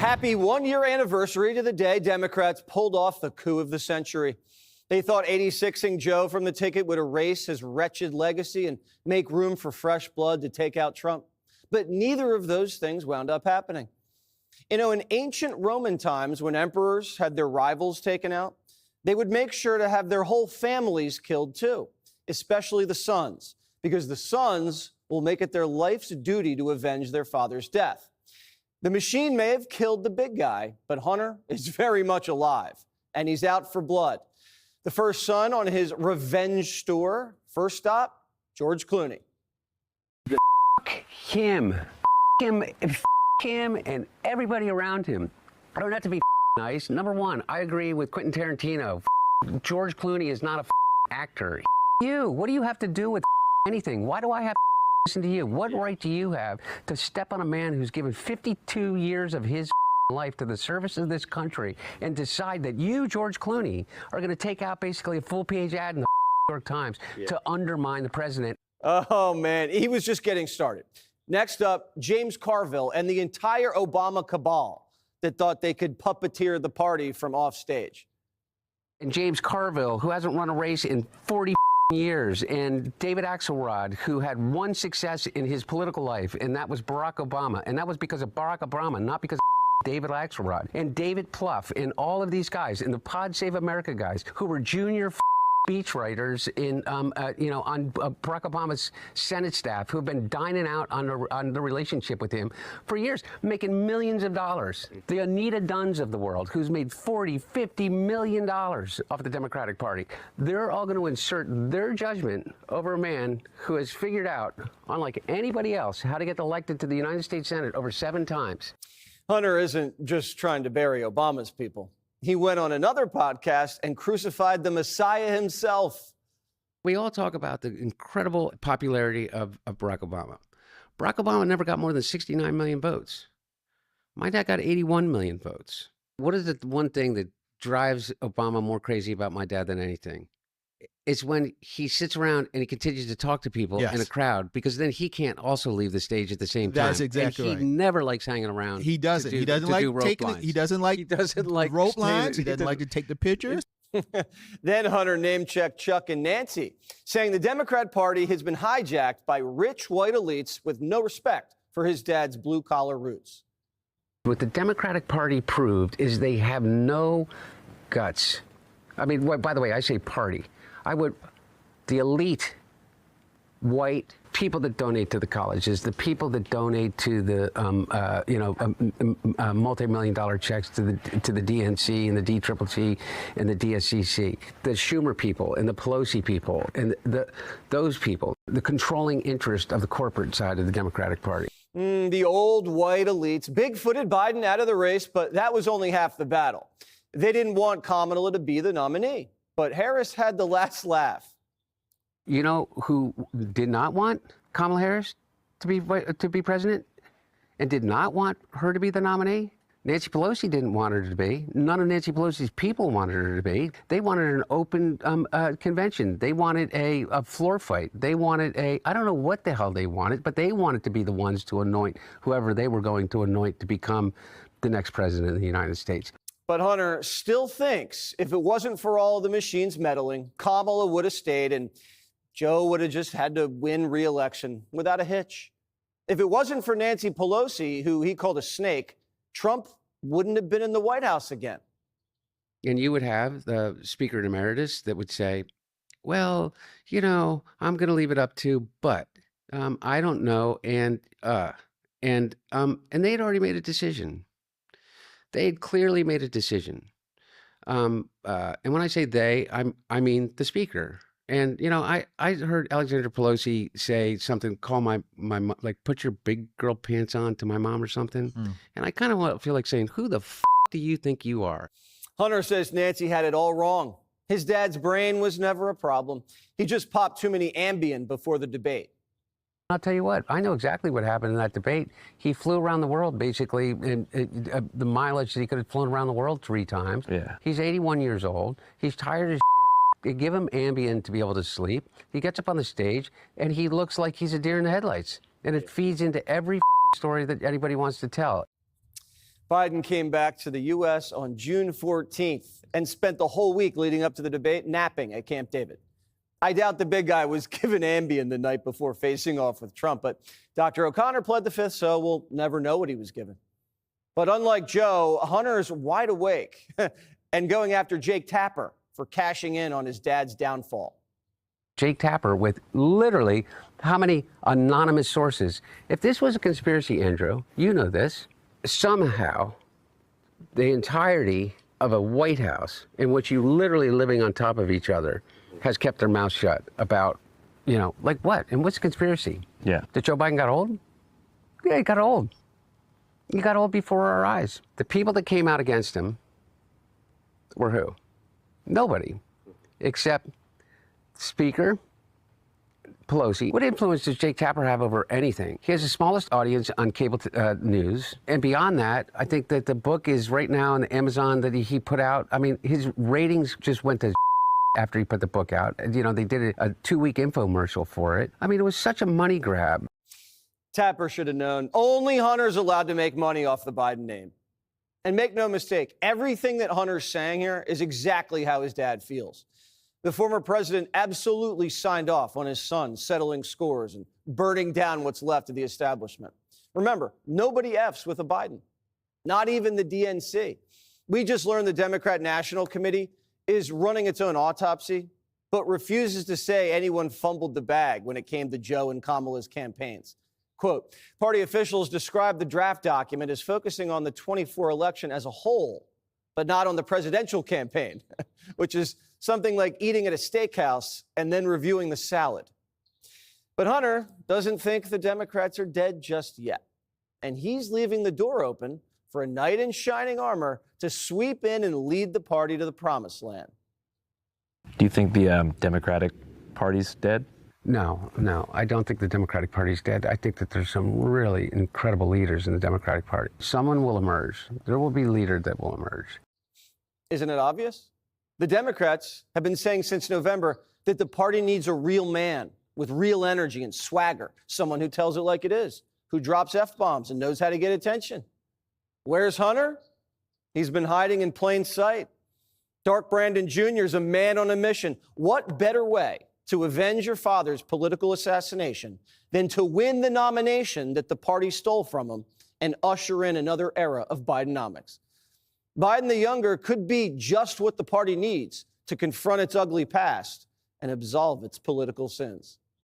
Happy one-year anniversary to the day Democrats pulled off the coup of the century. They thought 86ing Joe from the ticket would erase his wretched legacy and make room for fresh blood to take out Trump. But neither of those things wound up happening. You know, in ancient Roman times, when emperors had their rivals taken out, they would make sure to have their whole families killed too, especially the sons, because the sons will make it their life's duty to avenge their father's death. The machine may have killed the big guy, but Hunter is very much alive, and he's out for blood. The first son on his revenge tour. First stop, George Clooney. Him, and everybody around him. I don't have to be nice. Number one, I agree with Quentin Tarantino. George Clooney is not a actor. You, what do you have to do with anything? Why do I have to listen to you? What right do you have to step on a man who's given 52 years of his life to the service of this country and decide that you, George Clooney, are going to take out basically a full-page ad in the New York Times to undermine the president? Oh, man, he was just getting started. Next up, James Carville and the entire Obama cabal that thought they could puppeteer the party from offstage. And James Carville, who hasn't run a race in 40 years, and David Axelrod, who had one success in his political life, and that was Barack Obama. And that was because of Barack Obama, not because of David Axelrod. And David Plouffe, and all of these guys, and the Pod Save America guys, who were junior speechwriters in, on Barack Obama's Senate staff, who have been dining out on the relationship with him for years, making millions of dollars. The Anita Dunns of the world, who's made $40–50 million off the Democratic Party. They're all going to insert their judgment over a man who has figured out, unlike anybody else, how to get elected to the United States Senate over 7 times. Hunter isn't just trying to bury Obama's people. He went on another podcast and crucified the Messiah himself. We all talk about the incredible popularity of Barack Obama. Barack Obama never got more than 69 million votes. My dad got 81 million votes. What is the one thing that drives Obama more crazy about my dad than anything? It's when he sits around and he continues to talk to people in a crowd, because then he can't also leave the stage at the same time. That's exactly right. He never likes hanging around. He doesn't. He doesn't like taking. He doesn't like rope lines. He doesn't like to take the pictures. Then Hunter name-checked Chuck and Nancy, saying the Democrat Party has been hijacked by rich white elites with no respect for his dad's blue-collar roots. What the Democratic Party proved is they have no guts. I mean, by the way, I say party. The elite white people that donate to the colleges, the people that donate to the, multi-million-dollar checks to the DNC and the DCCC and the DSCC, the Schumer people and the Pelosi people and those people, the controlling interest of the corporate side of the Democratic Party. The old white elites big-footed Biden out of the race, but that was only half the battle. They didn't want Kamala to be the nominee, but Harris had the last laugh. You know who did not want Kamala Harris to be president and did not want her to be the nominee? Nancy Pelosi didn't want her to be. None of Nancy Pelosi's people wanted her to be. They wanted an open convention. They wanted a floor fight. They wanted I don't know what the hell they wanted, but they wanted to be the ones to anoint whoever they were going to anoint to become the next president of the United States. But Hunter still thinks if it wasn't for all of the machines meddling, Kamala would have stayed and Joe would have just had to win re-election without a hitch. If it wasn't for Nancy Pelosi, who he called a snake, Trump wouldn't have been in the White House again. And you would have the Speaker Emeritus that would say, well, I'm going to leave it up to, but I don't know. And they had already made a decision. They had clearly made a decision. And when I say they, I mean the Speaker. And, I heard Alexandra Pelosi say something, call my mom, like, put your big girl pants on to my mom or something. And I kind of feel like saying, who the f*** do you think you are? Hunter says Nancy had it all wrong. His dad's brain was never a problem. He just popped too many Ambien before the debate. I'll tell you what, I know exactly what happened in that debate. He flew around the world, basically, in the mileage that he could have flown around the world 3 times. Yeah. He's 81 years old. He's tired as You give him Ambien to be able to sleep. He gets up on the stage, and he looks like he's a deer in the headlights. And it feeds into every story that anybody wants to tell. Biden came back to the U.S. on June 14th and spent the whole week leading up to the debate napping at Camp David. I doubt the big guy was given Ambien the night before facing off with Trump, but Dr. O'Connor pled the fifth, so we'll never know what he was given. But unlike Joe, Hunter's wide awake and going after Jake Tapper for cashing in on his dad's downfall. Jake Tapper with literally how many anonymous sources? If this was a conspiracy, Andrew, you know this, somehow the entirety of a White House in which you literally living on top of each other has kept their mouth shut about, like what? And what's the conspiracy? Yeah. That Joe Biden got old? Yeah, he got old. He got old before our eyes. The people that came out against him were who? Nobody. Except Speaker Pelosi. What influence does Jake Tapper have over anything? He has the smallest audience on cable news. And beyond that, I think that the book is right now on Amazon that he put out. I mean, his ratings just went to after he put the book out. They did a 2-week infomercial for it. I mean, it was such a money grab. Tapper should have known. Only Hunter's allowed to make money off the Biden name. And make no mistake, everything that Hunter's saying here is exactly how his dad feels. The former president absolutely signed off on his son settling scores and burning down what's left of the establishment. Remember, nobody F's with a Biden, not even the DNC. We just learned the Democrat National Committee is running its own autopsy, but refuses to say anyone fumbled the bag when it came to Joe and Kamala's campaigns. Quote, party officials described the draft document as focusing on the 24 election as a whole, but not on the presidential campaign, which is something like eating at a steakhouse and then reviewing the salad. But Hunter doesn't think the Democrats are dead just yet. And he's leaving the door open for a knight in shining armor to sweep in and lead the party to the promised land. Do you think the Democratic Party's dead? No, I don't think the Democratic Party's dead. I think that there's some really incredible leaders in the Democratic Party. Someone will emerge. There will be a leader that will emerge. Isn't it obvious? The Democrats have been saying since November that the party needs a real man with real energy and swagger, someone who tells it like it is, who drops F-bombs and knows how to get attention. Where's Hunter? He's been hiding in plain sight. Dark Brandon Jr. is a man on a mission. What better way to avenge your father's political assassination than to win the nomination that the party stole from him and usher in another era of Bidenomics? Biden the younger could be just what the party needs to confront its ugly past and absolve its political sins.